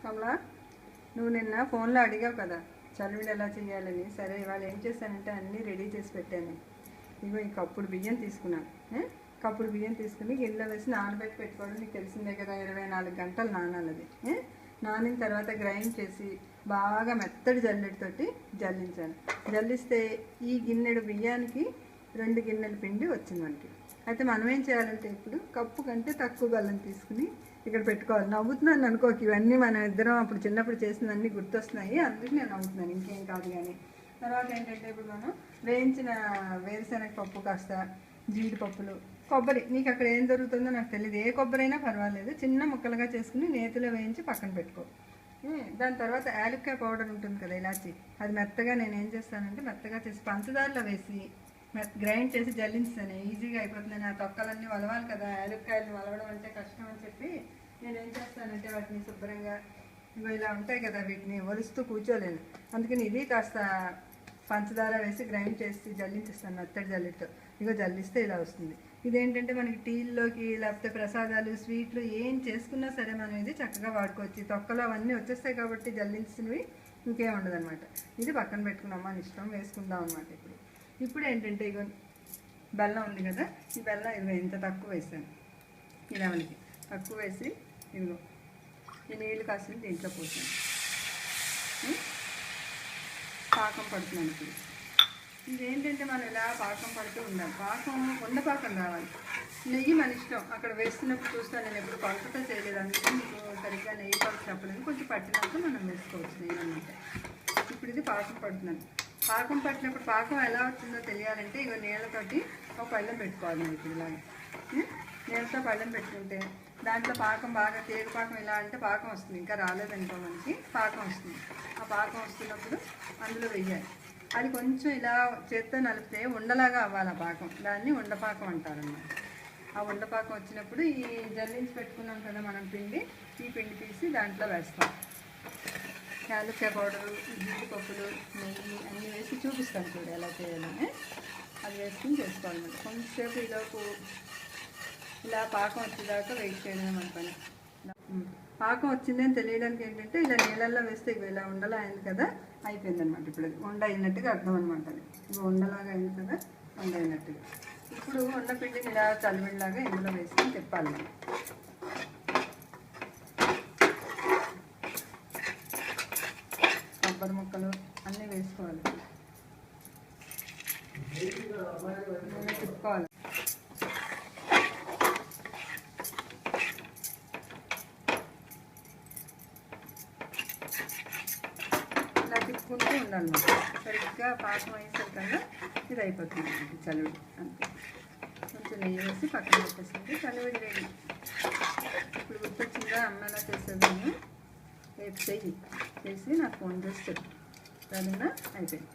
కమలా, నువ్వు నిన్న ఫోన్లో అడిగావు కదా చలివిడి ఎలా చేయాలని. సరే, ఇవాళ ఏం చేశానంటే అన్నీ రెడీ చేసి పెట్టాను. ఇగో ఈ కప్పుడు బియ్యం తీసుకున్నాను. కప్పుడు బియ్యం తీసుకుని గిన్నెలో వేసి నానబెట్టి పెట్టుకోవడం నీకు తెలిసిందే కదా. 24 గంటలు నానాలి అది. నానిన తర్వాత గ్రైండ్ చేసి బాగా మెత్తడి జల్లెడితోటి జల్లించాను. జల్లిస్తే ఈ గిన్నెడు బియ్యానికి 2 గిన్నెల పిండి వచ్చింది మనకి. అయితే మనం ఏం చేయాలంటే ఇప్పుడు కప్పు కంటే తక్కువ బెల్లం తీసుకుని ఇక్కడ పెట్టుకోవాలి. నవ్వుతున్నాను అనుకోకి, ఇవన్నీ మనం ఇద్దరం అప్పుడు చిన్నప్పుడు చేసినవన్నీ గుర్తొస్తున్నాయి, అందుకు నేను నవ్వుతున్నాను, ఇంకేం కాదు. కానీ తర్వాత ఏంటంటే ఇప్పుడు మనం వేయించిన వేరుశనగ పప్పు, కాస్త జీడిపప్పులు, కొబ్బరి, నీకు అక్కడ ఏం దొరుకుతుందో నాకు తెలియదు, ఏ కొబ్బరి అయినా పర్వాలేదు, చిన్న ముక్కలుగా చేసుకుని నేతిలో వేయించి పక్కన పెట్టుకో. దాని తర్వాత యాలక్కాయ పౌడర్ ఉంటుంది కదా, ఇలాచి, అది మెత్తగా నేను ఏం చేస్తానంటే మెత్తగా చేసి పంచదారలో వేసి గ్రైండ్ చేసి జల్లించాను. ఈజీగా అయిపోతుంది. ఆ తొక్కలన్నీ వలవాలి కదా, యాలక్కాయలు వలవడం అంటే కష్టం అని చెప్పి నేను ఏం చేస్తానంటే వాటిని శుభ్రంగా ఇలా ఉంటాయి కదా, వీటిని ఒలుస్తూ కూర్చోలేను. అందుకని ఇది కాస్త పంచదార వేసి గ్రైండ్ చేసి జల్లించేస్తాను మెత్తడి జల్లితో. ఇగో జల్లిస్తే ఇలా వస్తుంది. ఇదేంటంటే మనకి టీల్లోకి లేకపోతే ప్రసాదాలు, స్వీట్లు ఏం చేసుకున్నా సరే మనం ఇది చక్కగా వాడుకోవచ్చు. తొక్కలు అవన్నీ వచ్చేస్తాయి కాబట్టి జల్లించినవి ఇంకేం ఉండదు అనమాట. ఇది పక్కన పెట్టుకున్నాం, మన ఇష్టం వేసుకుందాం అనమాట. ఇప్పుడు ఏంటంటే ఇగో బెల్లం ఉంది కదా, ఈ బెల్లం ఇదిగో ఇంత తక్కువ వేసాను. ఇలా మనకి తక్కువ వేసి ఇదిగో ఈ నీళ్ళు కాసిన దీంట్లో పోసాను. పాకం పడుతున్నాను ఇప్పుడు. ఇదేంటంటే మనం ఇలా పాకం పడుతూ ఉండాలి. పాకం ఉండపాకం రావాలి. నెయ్యి మన ఇష్టం, అక్కడ వేస్తున్నప్పుడు చూస్తాను. నేను ఎప్పుడు కొలతతో చేయలేదు, అందుకే మీకు సరిగ్గా నెయ్యి కొలత చెప్పలేదు. కొంచెం పట్టినాక మనం వేసుకోవచ్చు నెయ్యి అన్నమాట. ఇప్పుడు ఇది పాకం పడుతున్నాను. పాకం పట్టినప్పుడు పాకం ఎలా వచ్చిందో తెలియాలంటే ఇగో నీళ్ళతోటి ఒక పళ్ళెం పెట్టుకోవాలి. ఇప్పుడు ఇలాగ నీళ్ళతో పళ్ళెం పెట్టుకుంటే దాంట్లో పాకం బాగా తేగు పాకం ఇలా అంటే పాకం వస్తుంది. ఇంకా రాలేదనుకో మనకి పాకం వస్తుంది. ఆ పాకం వస్తున్నప్పుడు అందులో వెయ్యాలి. అది కొంచెం ఇలా చేత్తో నలిపితే ఉండలాగా అవ్వాలి ఆ పాకం, దాన్ని ఉండపాకం అంటారన్నమాట. ఆ ఉండపాకం వచ్చినప్పుడు ఈ జల్లించి పెట్టుకున్నాం కదా మనం పిండి, ఈ పిండి తీసి దాంట్లో వేస్తాం. యాలక్కాయ పౌడరు, జీడిపప్పులు, నెయ్యి అన్నీ వేసి చూపిస్తాను చూడు ఎలా చేయాలని. అది వేసుకుని చేసుకోవాలన్నమాట. కొంచెంసేపు ఈలోపు ఇలా పాకం వచ్చేదాకా వెయిట్ చేయడమే మన పని. పాకం వచ్చిందని తెలియడానికి ఏంటంటే ఇలా నీళ్ళల్లో వేస్తే ఇలా ఉండలా అయింది కదా, అయిపోయిందనమాట. ఇప్పుడు అది ఉండ అయినట్టుగా అర్థం అనమాట. అది ఇవి ఉండలాగా అయింది కదా, ఉండ అయినట్టుగా. ఇప్పుడు ఉండ పిండిని ఇలా చలివిడిలాగా ఇందులో వేసుకొని తిప్పాలి. కొబ్బరి ముక్కలు అన్నీ వేసుకోవాలి, తిప్పుకోవాలి. ఇలా తిప్పుకుంటూ ఉండాలి. సరిగ్గా పాకం వేసేసరికల్లా ఇది అయిపోతుంది చలివిడి. అంతే, కొంచెం నెయ్యి వేసి పక్కన పెట్టేసింది, చలివిడి రెడీ. ఇప్పుడు గుర్తొచ్చిందా అమ్మ ఎలా చేసేదాన్ని? రేపు చెయ్యి చేసి నాకు ఫోన్ చేసి చెప్పు. సరేనా? అయిపోయింది.